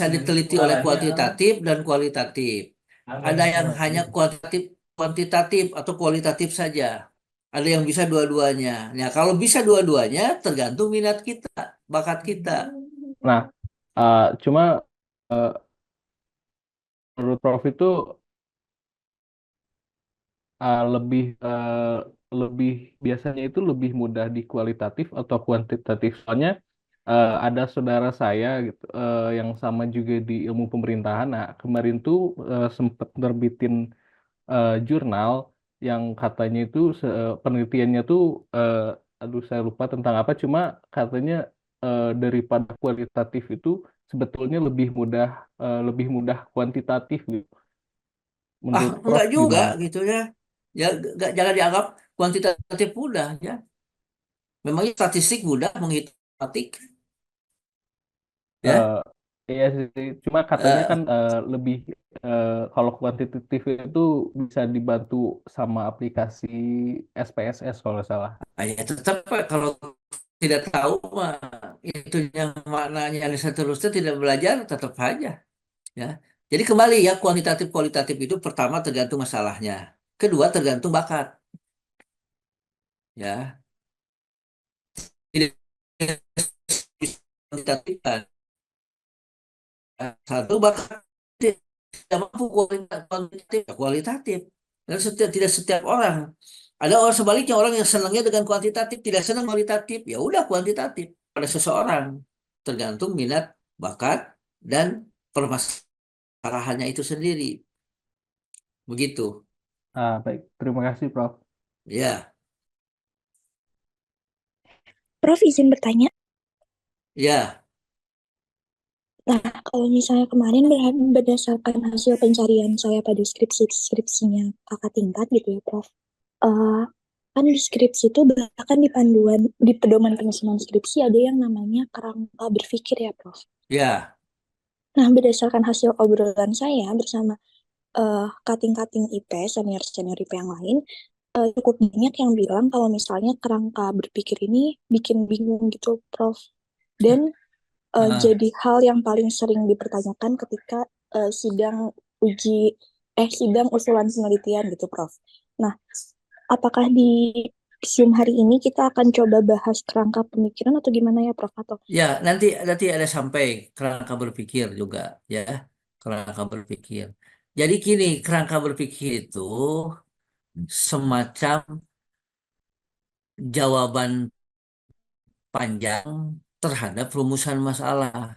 bisa diteliti oleh kuantitatif dan kualitatif. Ada yang hanya kuantitatif, kuantitatif atau kualitatif saja. Ada yang bisa dua-duanya. Nah, kalau bisa dua-duanya, tergantung minat kita, bakat kita. Nah, cuma eh, menurut Prof itu lebih biasanya itu lebih mudah di kualitatif atau kuantitatif. Soalnya ada saudara saya gitu yang sama juga di ilmu pemerintahan. Nah, kemarin tuh sempat nerbitin jurnal yang katanya itu penelitiannya tuh aduh saya lupa tentang apa. Cuma katanya daripada kualitatif itu sebetulnya lebih mudah kuantitatif gitu. Menurut Enggak Prof juga gimana? gitu ya. Ya, enggak, jangan dianggap kuantitatif mudah ya. Memangnya statistik mudah menghitung matematik Eh, ya. iya sih, cuma katanya kan Eh, lebih kalau kuantitatif itu bisa dibantu sama aplikasi SPSS kalau nggak salah. ya tetap Pak, kalau tidak tahu mah itu yang maknanya dan seterusnya tidak belajar tetap aja ya. Jadi kembali ya kuantitatif kualitatif itu pertama tergantung masalahnya, kedua tergantung bakat ya. Tidak bisa kuantitatif. Satu bakat tidak mampu kualitatif, ya kualitatif. Dan tidak setiap orang. Ada orang sebaliknya orang yang senangnya dengan kuantitatif, tidak senang kualitatif, ya udah kuantitatif pada seseorang. Tergantung minat, bakat, dan permasalahannya itu sendiri. Begitu. Baik, terima kasih Prof. Ya, Prof, izin bertanya. ya, Nah, kalau misalnya kemarin berdasarkan hasil pencarian saya pada skripsinya kakak tingkat gitu ya, Prof. Eh, kan di skripsi itu bahkan di panduan, di pedoman penyusunan skripsi ada yang namanya kerangka berpikir ya, Prof. ya. Nah, berdasarkan hasil obrolan saya bersama kating-kating IP, senior-senior IP yang lain, cukup banyak yang bilang kalau misalnya kerangka berpikir ini bikin bingung gitu, Prof. Dan Ah, jadi hal yang paling sering dipertanyakan ketika sidang uji sidang usulan penelitian gitu, Prof. Nah, apakah di Zoom hari ini kita akan coba bahas kerangka pemikiran atau gimana ya, Prof? Atau ya, nanti nanti ada sampai kerangka berpikir juga, ya, kerangka berpikir. Jadi gini, kerangka berpikir itu semacam jawaban panjang terhadap rumusan masalah.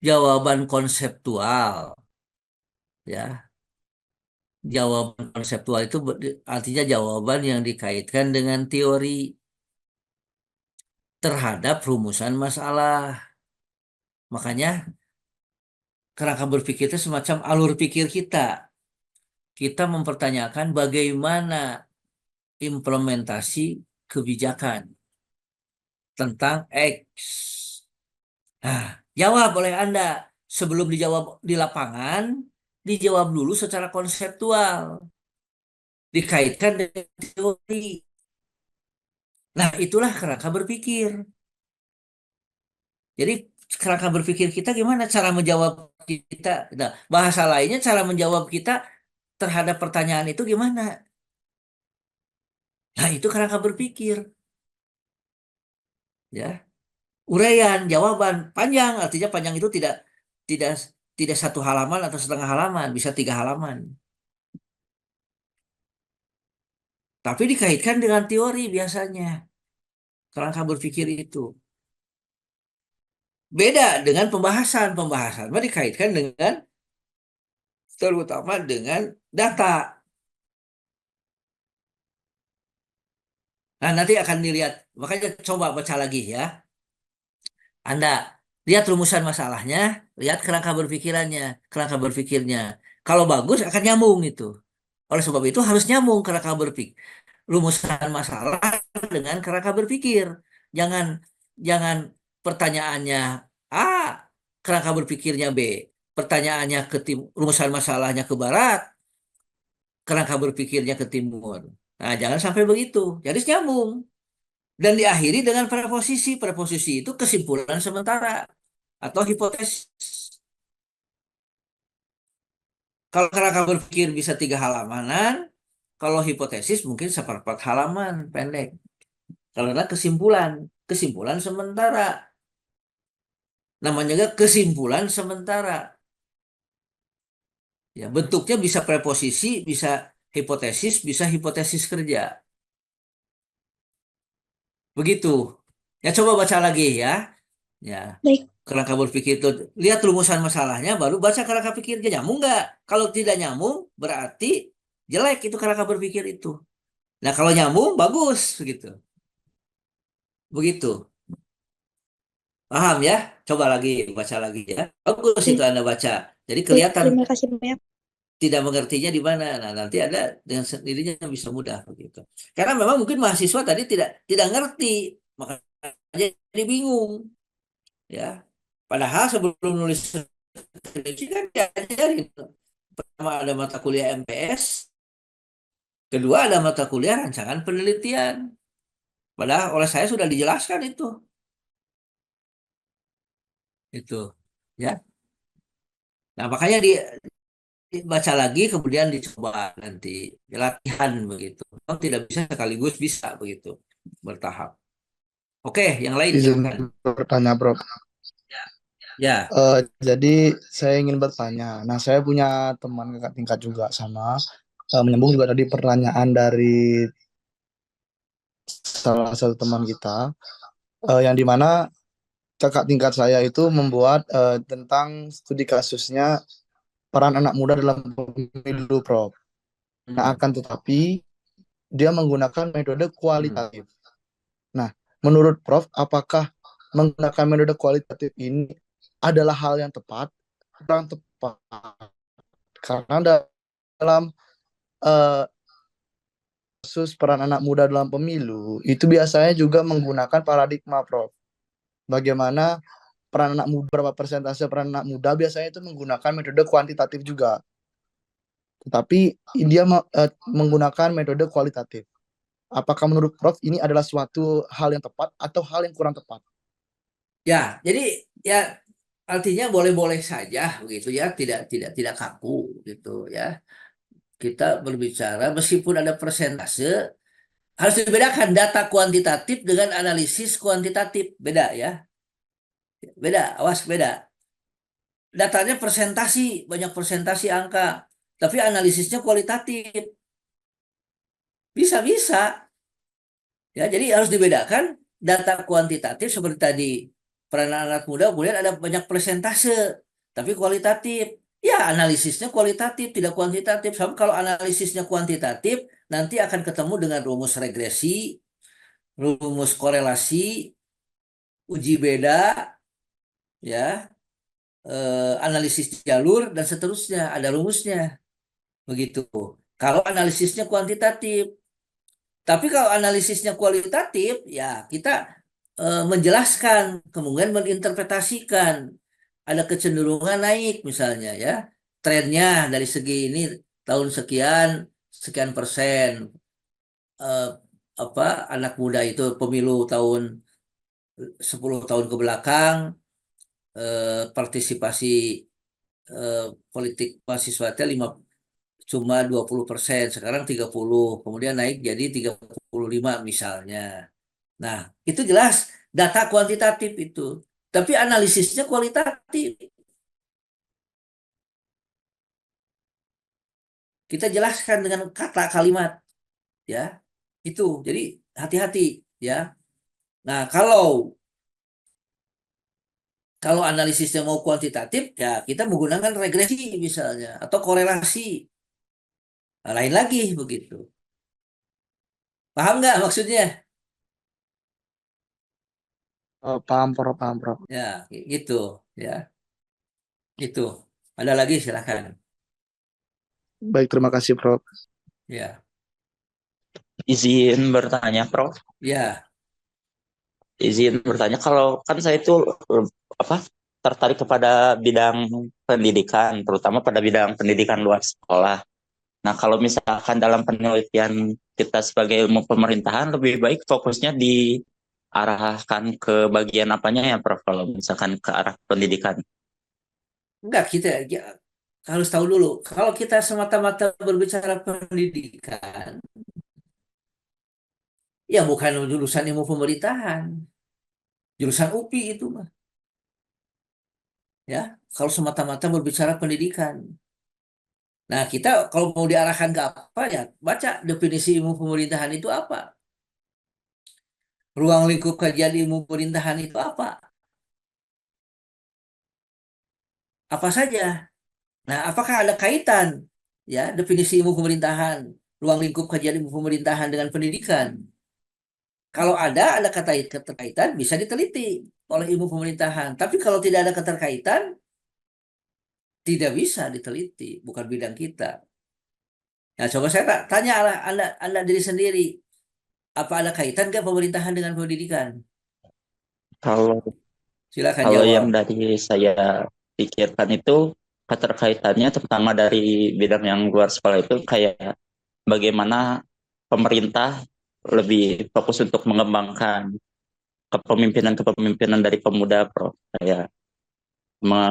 Jawaban konseptual, ya. Jawaban konseptual itu artinya jawaban yang dikaitkan dengan teori terhadap rumusan masalah. Makanya kerangka berpikir itu semacam alur pikir kita. Kita mempertanyakan bagaimana implementasi kebijakan tentang X. Nah, jawab oleh Anda. Sebelum dijawab di lapangan, dijawab dulu secara konseptual, dikaitkan dengan teori. Nah, itulah kerangka berpikir. Jadi, kerangka berpikir kita gimana cara menjawab kita. Nah, bahasa lainnya cara menjawab kita terhadap pertanyaan itu gimana? Nah, itu kerangka berpikir, ya. Uraian, jawaban panjang, artinya panjang itu tidak tidak satu halaman atau setengah halaman, bisa 3 halaman. Tapi dikaitkan dengan teori biasanya, kerangka berpikir itu. Beda dengan pembahasan. Pembahasan mah dikaitkan dengan terutama dengan data. Nah, nanti akan dilihat. Makanya coba baca lagi ya. Anda lihat rumusan masalahnya, lihat kerangka berpikirannya, kerangka berpikirnya. Kalau bagus akan nyambung itu. Oleh sebab itu harus nyambung kerangka berpikir. Rumusan masalah dengan kerangka berpikir. Jangan jangan pertanyaannya A, kerangka berpikirnya B. Pertanyaannya ke rumusan masalahnya ke barat, kerangka berpikirnya ke timur. Nah, jangan sampai begitu. Jadi nyambung. Dan diakhiri dengan preposisi. Preposisi itu kesimpulan sementara. atau hipotesis. Kalau kerangka berpikir bisa 3 halamanan, kalau hipotesis mungkin seperempat halaman pendek. Karena kesimpulan, kesimpulan sementara. Namanya juga kesimpulan sementara. Ya, bentuknya bisa preposisi, bisa hipotesis kerja. Begitu. Ya coba baca lagi ya. Ya, Baik, kerangka berpikir itu lihat rumusan masalahnya, baru baca kerangka pikirnya. Nyambung nggak? Kalau tidak nyambung, berarti jelek itu kerangka berpikir itu. Nah, kalau nyambung, bagus begitu. Begitu. Paham ya? Coba lagi, baca lagi ya. Bagus itu baik, Anda baca. Jadi baik. kelihatan Terima kasih banyak. tidak mengertinya di mana. Nah, nanti Anda dengan sendirinya bisa mudah begitu. Karena memang mungkin mahasiswa tadi tidak ngerti, makanya jadi bingung ya. Padahal sebelum nulis skripsi kan diajarin. Pertama ada mata kuliah MPS, kedua ada mata kuliah rancangan penelitian. Padahal oleh saya sudah dijelaskan itu ya. Nah, makanya dibaca lagi kemudian dicoba nanti latihan begitu. Kalau tidak bisa sekaligus bisa begitu bertahap. Oke, yang lain Izin silakan. bertanya, Prof. Ya, Jadi saya ingin bertanya. Nah, saya punya teman kakak tingkat juga sama menyambung juga tadi pertanyaan dari salah satu teman kita, yang dimana kakak tingkat saya itu membuat tentang studi kasusnya peran anak muda dalam pemilu, Prof. Nah, akan tetapi dia menggunakan metode kualitatif. Nah, menurut Prof, apakah menggunakan metode kualitatif ini adalah hal yang tepat, kurang tepat? Karena dalam eh, kasus peran anak muda dalam pemilu, itu biasanya juga menggunakan paradigma, Prof. Bagaimana peran anak muda, berapa persentase peran anak muda biasanya itu menggunakan metode kuantitatif juga. Tetapi dia menggunakan metode kualitatif. Apakah menurut Prof ini adalah suatu hal yang tepat atau hal yang kurang tepat? ya. Jadi ya artinya boleh-boleh saja begitu ya, tidak kaku gitu ya. Kita berbicara meskipun ada persentase harus dibedakan data kuantitatif dengan analisis kuantitatif. Beda ya. Beda, awas beda. Datanya presentasi, banyak presentasi angka, tapi analisisnya kualitatif. Bisa-bisa. Ya, jadi harus dibedakan data kuantitatif seperti tadi peran anak muda, kemudian ada banyak presentase, tapi kualitatif. Ya, analisisnya kualitatif, tidak kuantitatif. Sebab kalau analisisnya kuantitatif, nanti akan ketemu dengan rumus regresi, rumus korelasi, uji beda, ya, analisis jalur dan seterusnya. Ada rumusnya, begitu. Kalau analisisnya kuantitatif. Tapi kalau analisisnya kualitatif, ya kita menjelaskan, kemudian menginterpretasikan. Ada kecenderungan naik misalnya ya. Trennya dari segi ini tahun sekian, sekian persen. eh, apa anak muda itu pemilu tahun 10 tahun ke belakang, partisipasi eh, politik mahasiswa cuma 20%, sekarang 30, kemudian naik jadi 35 misalnya. Nah, itu jelas data kuantitatif itu. Tapi analisisnya kualitatif. Kita jelaskan dengan kata kalimat, ya. Itu. Jadi hati-hati, ya. Nah, kalau analisisnya mau kuantitatif, ya kita menggunakan regresi misalnya atau korelasi. Nah, lain lagi begitu. Paham nggak maksudnya? Paham, Prof, paham, Prof. Ya, gitu, ya. Itu. Ada lagi silakan. Baik, terima kasih, Prof. Ya. Izin bertanya, Prof. Ya. Izin bertanya, kalau kan saya itu apa tertarik kepada bidang pendidikan, terutama pada bidang pendidikan luar sekolah. Nah, kalau misalkan dalam penelitian kita sebagai ilmu pemerintahan lebih baik fokusnya di arahkan ke bagian apanya ya, Prof? Kalau misalkan ke arah pendidikan. Enggak, kita harus tahu dulu. Kalau kita semata-mata berbicara pendidikan, ya bukan jurusan ilmu pemerintahan, jurusan UPI itu mah. Ya, kalau semata-mata berbicara pendidikan. Nah, kita kalau mau diarahkan ke apa ya, baca definisi ilmu pemerintahan itu apa. Ruang lingkup kajian ilmu pemerintahan itu apa? Apa saja? Nah, apakah ada kaitan ya definisi ilmu pemerintahan, ruang lingkup kajian ilmu pemerintahan dengan pendidikan? Kalau ada keterkaitan bisa diteliti oleh ilmu pemerintahan. Tapi kalau tidak ada keterkaitan, tidak bisa diteliti, bukan bidang kita. Nah, coba saya tanya anda diri sendiri, apa ada kaitan ke pemerintahan dengan pendidikan? Kalau Silakan kalau jawab. yang dari saya pikirkan itu keterkaitannya terutama dari bidang yang luar sekolah itu kayak bagaimana pemerintah lebih fokus untuk mengembangkan kepemimpinan dari pemuda, Prof. Kayak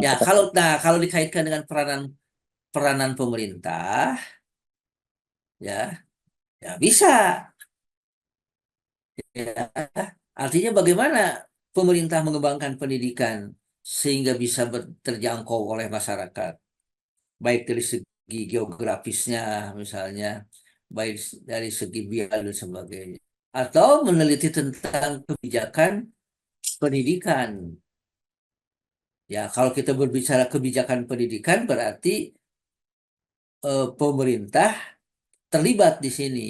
Ya, kalau dikaitkan dengan peranan peranan pemerintah, ya, ya bisa. Ya, artinya bagaimana pemerintah mengembangkan pendidikan sehingga bisa terjangkau oleh masyarakat, baik dari segi geografisnya misalnya, baik dari segi biaya dan sebagainya. Atau meneliti tentang kebijakan pendidikan. Ya, kalau kita berbicara kebijakan pendidikan berarti pemerintah terlibat di sini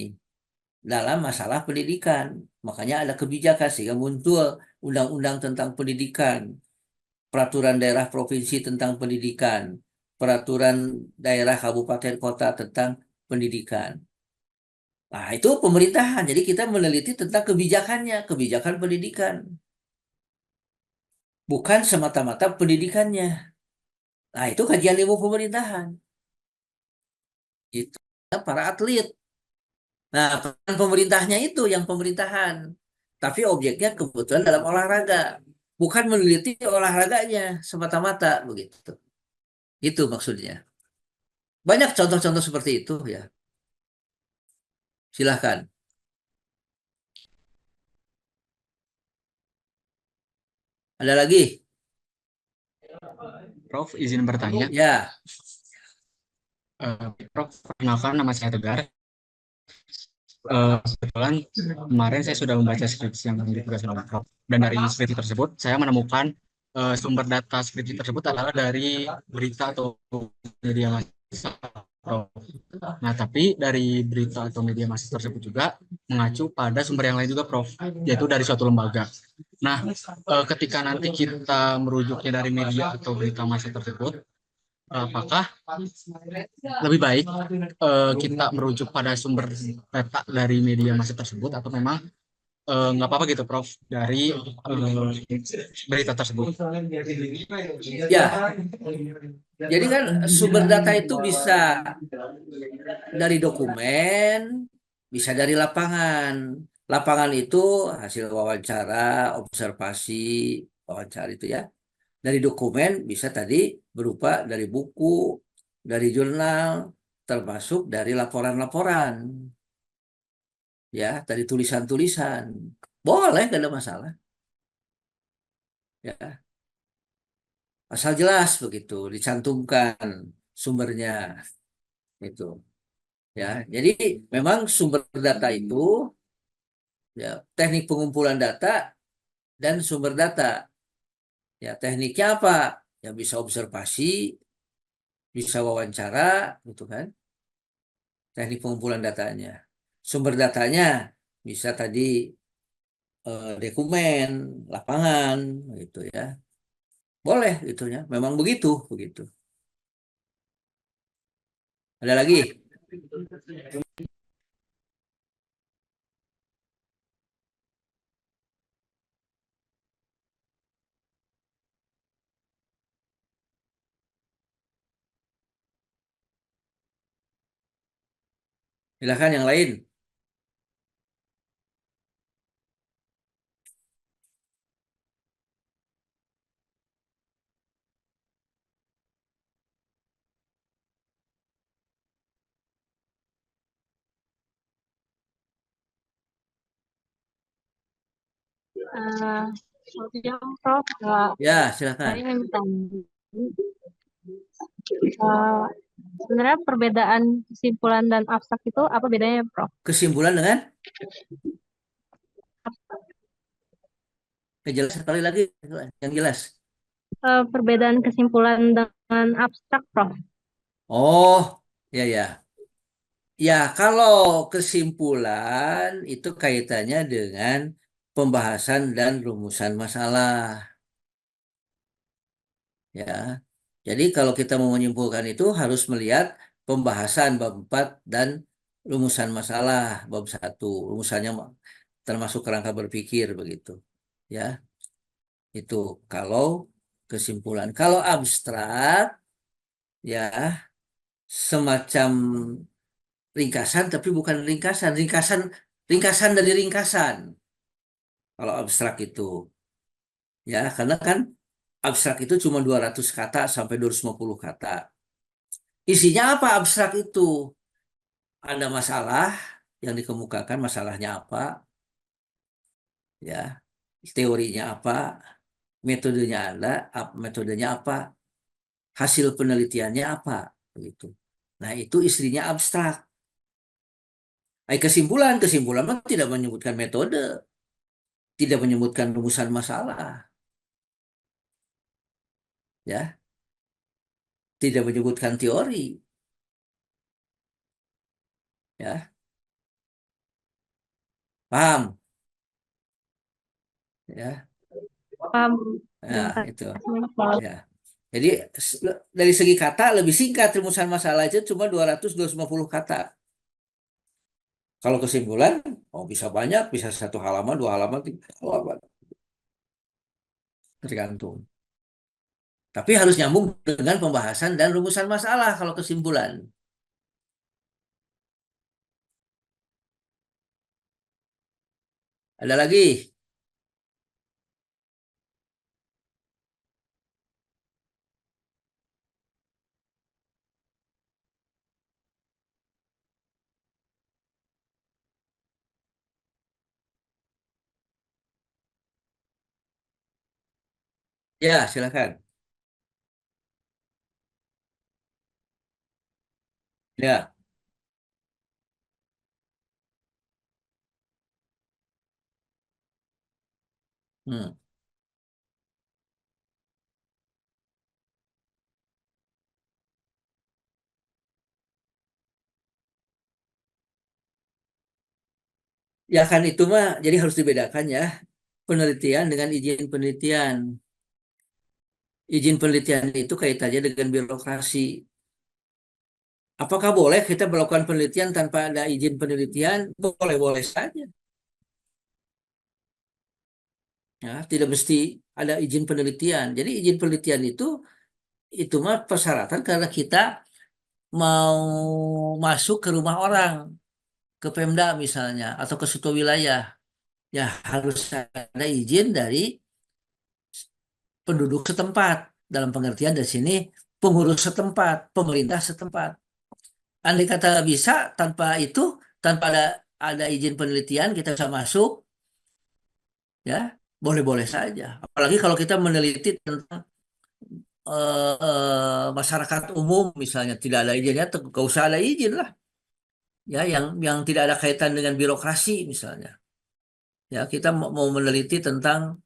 dalam masalah pendidikan. Makanya ada kebijakan sehingga muncul undang-undang tentang pendidikan, peraturan daerah provinsi tentang pendidikan, peraturan daerah kabupaten kota tentang pendidikan. Nah, itu pemerintahan. Jadi kita meneliti tentang kebijakannya, kebijakan pendidikan, bukan semata-mata pendidikannya. Nah, itu kajian ilmu pemerintahan. Itu para atlet. Nah, peran pemerintahnya itu yang pemerintahan. Tapi objeknya kebetulan dalam olahraga. Bukan meneliti olahraganya semata-mata begitu. Itu maksudnya. Banyak contoh-contoh seperti itu ya. Silahkan. Ada lagi? Prof, izin bertanya. Ya, Prof, perkenalkan nama saya Tegar. Kebetulan kemarin saya sudah membaca skripsi yang ditugaskan oleh Prof. Dan dari skripsi tersebut, saya menemukan sumber data skripsi tersebut adalah dari berita atau media massa, Prof. Nah, tapi dari berita atau media massa tersebut juga mengacu pada sumber yang lain juga, Prof, yaitu dari suatu lembaga. Nah, ketika nanti kita merujuknya dari media atau berita massa tersebut, apakah lebih baik kita merujuk pada sumber data dari media massa tersebut atau memang nggak apa-apa gitu, Prof, dari berita tersebut? ya. Jadi kan sumber data itu bisa dari dokumen, bisa dari lapangan. Lapangan itu hasil wawancara, observasi, wawancara itu ya. Dari dokumen bisa tadi berupa dari buku, dari jurnal, termasuk dari laporan-laporan, ya, dari tulisan-tulisan. Boleh, gak ada masalah. Ya, asal jelas begitu, dicantumkan sumbernya itu. Ya, jadi memang sumber data itu ya teknik pengumpulan data dan sumber data. Ya, tekniknya apa? Ya bisa observasi, bisa wawancara, gitu kan? Teknik pengumpulan datanya. Sumber datanya bisa tadi dokumen, lapangan, gitu ya. Boleh itunya, memang begitu, begitu. Ada lagi? Silakan yang lain. Eh, Selamat siang, Prof. Ya, Saya silakan. ingin bertanya, eh, sebenarnya perbedaan kesimpulan dan abstrak itu apa bedanya, Prof? Kesimpulan dengan jelas sekali lagi yang jelas. Perbedaan kesimpulan dengan abstrak, Prof. Oh, ya ya. Ya, kalau kesimpulan itu kaitannya dengan pembahasan dan rumusan masalah, ya. Jadi kalau kita mau menyimpulkan itu harus melihat pembahasan bab 4 dan rumusan masalah bab 1. Rumusannya termasuk kerangka berpikir begitu. Ya, itu kalau kesimpulan. Kalau abstrak ya semacam ringkasan tapi bukan ringkasan, ringkasan dari ringkasan. Kalau abstrak itu ya karena kan abstrak itu cuma 200 kata sampai 250 kata. Isinya apa abstrak itu? Ada masalah yang dikemukakan, masalahnya apa, ya, teorinya apa, metodenya ada, metodenya apa, hasil penelitiannya apa, begitu. Nah, itu istrinya abstrak. Kesimpulan mah tidak menyebutkan metode, tidak menyebutkan rumusan masalah, ya, tidak menyebutkan teori, ya, paham, ya, Paham. ya, Terima itu, kasih, Prof. ya. Jadi dari segi kata lebih singkat rumusan masalah itu cuma 200-250 kata. Kalau kesimpulan, oh bisa banyak, bisa 1 halaman, 2 halaman, 3 halaman, tergantung. Tapi harus nyambung dengan pembahasan dan rumusan masalah kalau kesimpulan. Ada lagi? Ya, silakan. Ya, hmm. Ya kan itu mah, jadi harus dibedakan ya penelitian dengan izin penelitian. Izin penelitian itu kaitannya dengan birokrasi. Apakah boleh kita melakukan penelitian tanpa ada izin penelitian? Boleh-boleh saja. Ya, tidak mesti ada izin penelitian. Jadi izin penelitian itu mah persyaratan karena kita mau masuk ke rumah orang, ke Pemda misalnya, atau ke suatu wilayah. Ya harus ada izin dari penduduk setempat. Dalam pengertian dari sini pengurus setempat, pemerintah setempat. Andai kata bisa tanpa itu, tanpa ada izin penelitian kita bisa masuk, ya boleh-boleh saja. Apalagi kalau kita meneliti tentang masyarakat umum misalnya tidak ada izinnya, nggak usah ada izin lah. Ya, yang tidak ada kaitan dengan birokrasi misalnya. Ya, kita mau meneliti tentang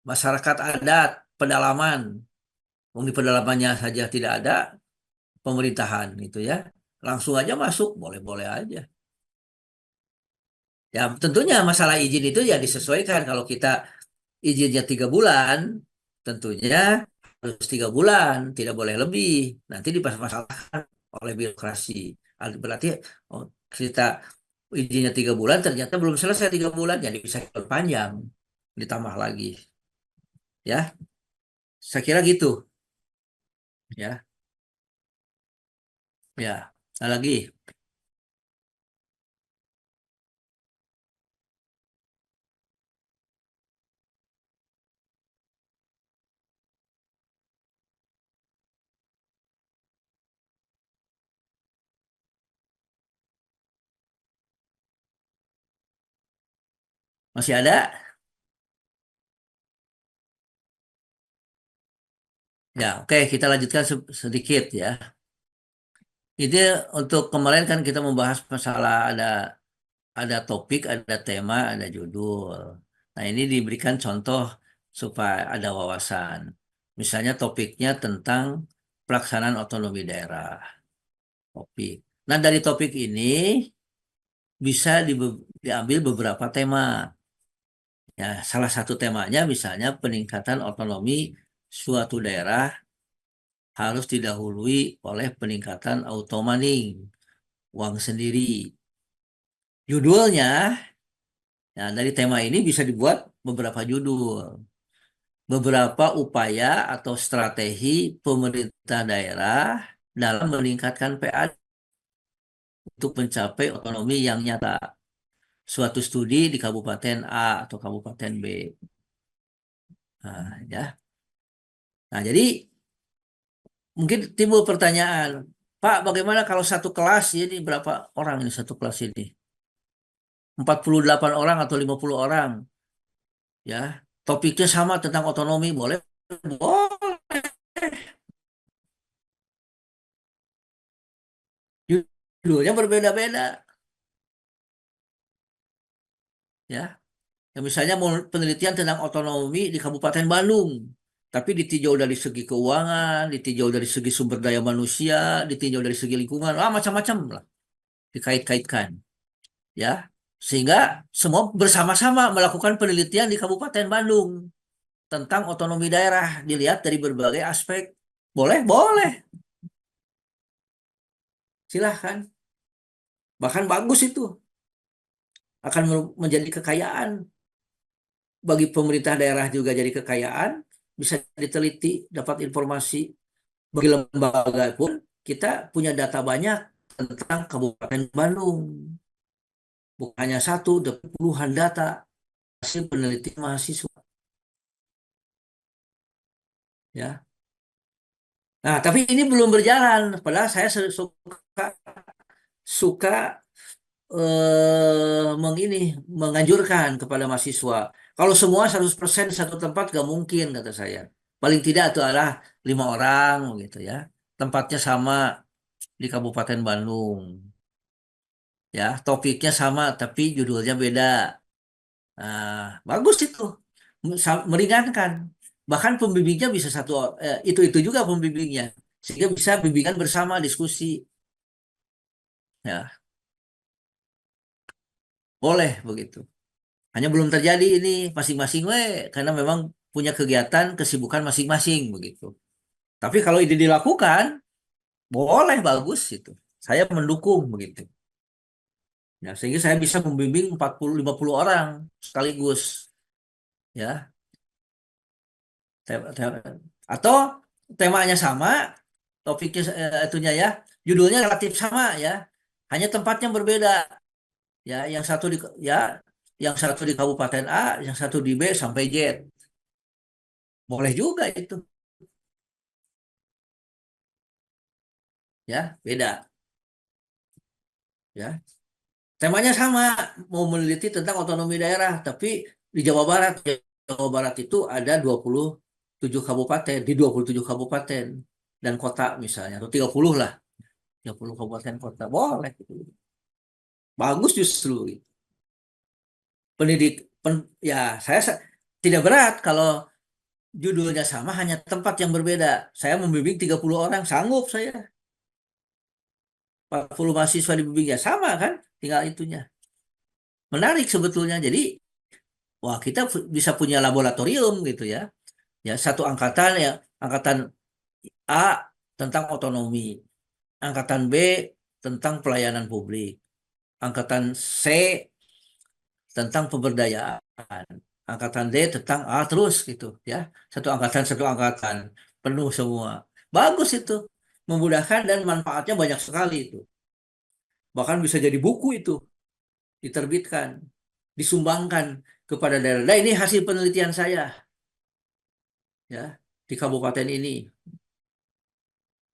masyarakat adat, pedalaman. Wong di pedalamannya saja tidak ada pemerintahan gitu ya. Langsung aja masuk, boleh-boleh aja. Ya, tentunya masalah izin itu ya disesuaikan. Kalau kita izinnya 3 bulan, tentunya harus 3 bulan, tidak boleh lebih. Nanti dipermasalahkan oleh birokrasi. Berarti oh, kita izinnya 3 bulan, ternyata belum selesai 3 bulan, jadi bisa diperpanjang, ditambah lagi. Ya, saya kira gitu. Ya, ya. Ada lagi, masih ada? Ya, oke, kita lanjutkan sedikit ya. Ini untuk kemarin kan kita membahas masalah ada topik, ada tema, ada judul. Nah, ini diberikan contoh supaya ada wawasan. Misalnya topiknya tentang pelaksanaan otonomi daerah. Topik. Nah, dari topik ini bisa diambil beberapa tema. Ya, salah satu temanya misalnya peningkatan otonomi suatu daerah harus didahului oleh peningkatan auto money, uang sendiri. Judulnya, ya, dari tema ini bisa dibuat beberapa judul. Beberapa upaya atau strategi pemerintah daerah dalam meningkatkan PAD untuk mencapai otonomi yang nyata. Suatu studi di Kabupaten A atau Kabupaten B. Nah, ya. Nah, jadi mungkin timbul pertanyaan, Pak, bagaimana kalau satu kelas ini berapa orang ini satu kelas ini? 48 orang atau 50 orang, ya. Topiknya sama tentang otonomi, boleh? Boleh. Judulnya berbeda-beda, ya. Ya, misalnya mau penelitian tentang otonomi di Kabupaten Bandung, tapi ditinjau dari segi keuangan, ditinjau dari segi sumber daya manusia, ditinjau dari segi lingkungan, macam-macam lah dikait-kaitkan, ya. Sehingga semua bersama-sama melakukan penelitian di Kabupaten Bandung tentang otonomi daerah, dilihat dari berbagai aspek. Boleh? Boleh. Silahkan. Bahkan bagus itu. Akan menjadi kekayaan. Bagi pemerintah daerah juga jadi kekayaan. Bisa diteliti, dapat informasi. Bagi lembaga pun, kita punya data banyak tentang Kabupaten Bandung. Bukan hanya satu, puluhan data hasil penelitian mahasiswa. Ya. Nah, tapi ini belum berjalan. Padahal saya suka menganjurkan kepada mahasiswa. Kalau semua 100% satu tempat gak mungkin kata saya. Paling tidak itu adalah 5 orang gitu ya. Tempatnya sama di Kabupaten Bandung. Ya, topiknya sama tapi judulnya beda. Nah, bagus itu. Meringankan. Bahkan pembimbingnya bisa itu juga pembimbingnya. Sehingga bisa bimbingan bersama diskusi. Ya, boleh begitu. Hanya belum terjadi ini masing-masing karena memang punya kegiatan kesibukan masing-masing begitu. Tapi kalau ini dilakukan, boleh bagus itu. Saya mendukung begitu. Ya, sehingga saya bisa membimbing 40-50 orang sekaligus. Ya, atau temanya sama, topiknya itunya ya, judulnya relatif sama ya. Hanya tempatnya berbeda. Ya, ya, yang satu di Kabupaten A, yang satu di B sampai Z. Boleh juga itu. Ya, beda. Ya, temanya sama, mau meneliti tentang otonomi daerah, tapi di Jawa Barat. Jawa Barat itu ada 27 kabupaten, di 27 kabupaten dan kota misalnya, atau 30 lah. 30 kabupaten kota, boleh. Bagus justru. Pendidik, ya tidak berat kalau judulnya sama, hanya tempat yang berbeda. Saya membimbing 30 orang, sanggup saya. 40 mahasiswa dibimbing ya sama kan, tinggal itunya. Menarik sebetulnya. Jadi, wah kita bisa punya laboratorium gitu ya. Ya, satu angkatan ya, angkatan A tentang otonomi, angkatan B tentang pelayanan publik, angkatan C tentang pemberdayaan, angkatan D tentang A terus gitu ya. Satu angkatan penuh semua. Bagus itu. Memudahkan dan manfaatnya banyak sekali itu. Bahkan bisa jadi buku itu, diterbitkan, disumbangkan kepada daerah. Nah, ini hasil penelitian saya ya di kabupaten ini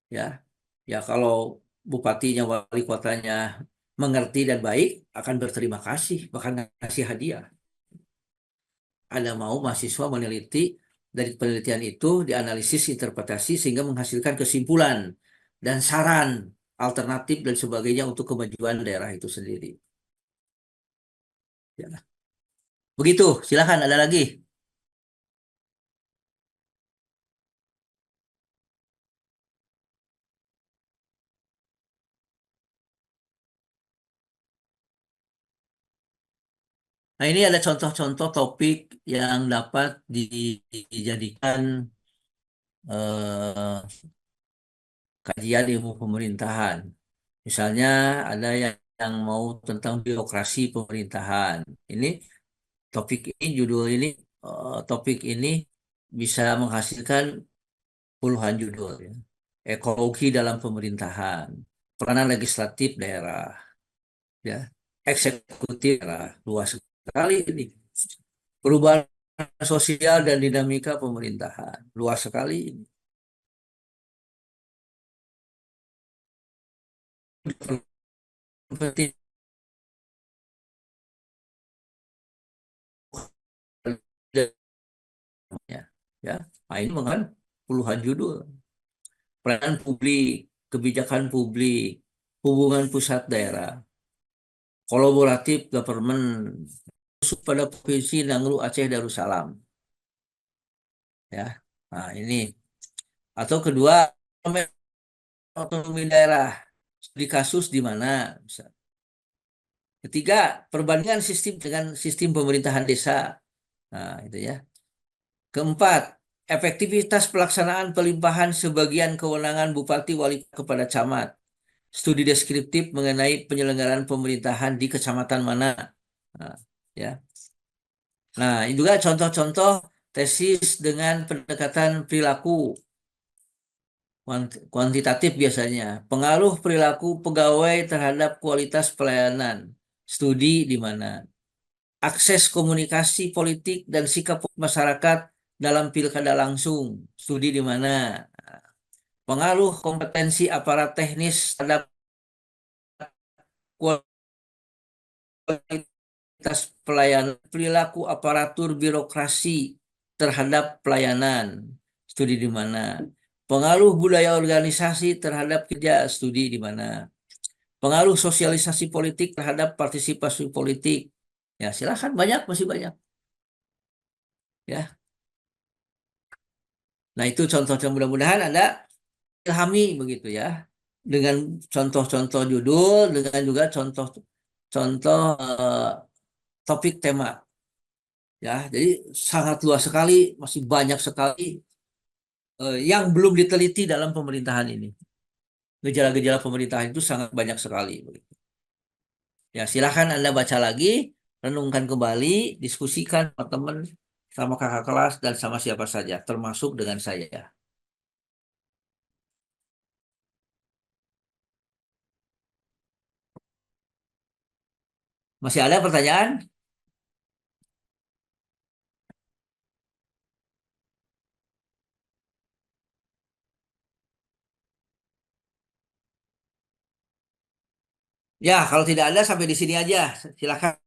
ya. Ya kalau bupatinya, wali kotanya mengerti dan baik, akan berterima kasih, bahkan ngasih hadiah. Ada mau mahasiswa meneliti dari penelitian itu dianalisis, interpretasi sehingga menghasilkan kesimpulan dan saran alternatif dan sebagainya untuk kemajuan daerah itu sendiri. Ya. Begitu, silakan ada lagi. Nah, ini ada contoh-contoh topik yang dapat dijadikan eh, kajian ilmu pemerintahan. Misalnya ada yang mau tentang birokrasi pemerintahan. Ini judul ini, topik ini bisa menghasilkan puluhan judul ya. Ekologi dalam pemerintahan, peranan legislatif daerah, ya, eksekutif daerah, luas sekali ini. Perubahan sosial dan dinamika pemerintahan, luas sekali ini. Penting ya, ya. Nah, ini kan puluhan judul. Peranan publik, kebijakan publik, hubungan pusat daerah, kolaboratif government, masuk pada provinsi Nangru Aceh Darussalam, ya. Nah, ini atau kedua otonomi daerah, studi kasus di mana. Ketiga, perbandingan sistem dengan sistem pemerintahan desa. Nah, itu ya. Keempat, efektivitas pelaksanaan pelimpahan sebagian kewenangan bupati wali kepada camat. Studi deskriptif mengenai penyelenggaraan pemerintahan di kecamatan mana. Nah, ya. Nah, ini juga contoh-contoh tesis dengan pendekatan perilaku kuantitatif biasanya. Pengaruh perilaku pegawai terhadap kualitas pelayanan. Studi di mana akses komunikasi politik dan sikap masyarakat dalam pilkada langsung. Studi di mana pengaruh kompetensi aparat teknis terhadap kualitas pelayanan, perilaku aparatur birokrasi terhadap pelayanan. Studi di mana pengaruh budaya organisasi terhadap kerja. Studi di mana pengaruh sosialisasi politik terhadap partisipasi politik. Ya, silakan, banyak, masih banyak. Ya. Nah, itu contoh-contoh, mudah-mudahan Anda ilhami begitu ya. Dengan contoh-contoh judul, dengan juga contoh-contoh topik tema. Ya, jadi sangat luas sekali, masih banyak sekali yang belum diteliti dalam pemerintahan ini. Gejala-gejala pemerintahan itu sangat banyak sekali. Begitu. Ya, silahkan Anda baca lagi, renungkan kembali, diskusikan sama teman, sama kakak kelas, dan sama siapa saja, termasuk dengan saya. Masih ada pertanyaan? Ya, kalau tidak ada sampai di sini aja. Silakan.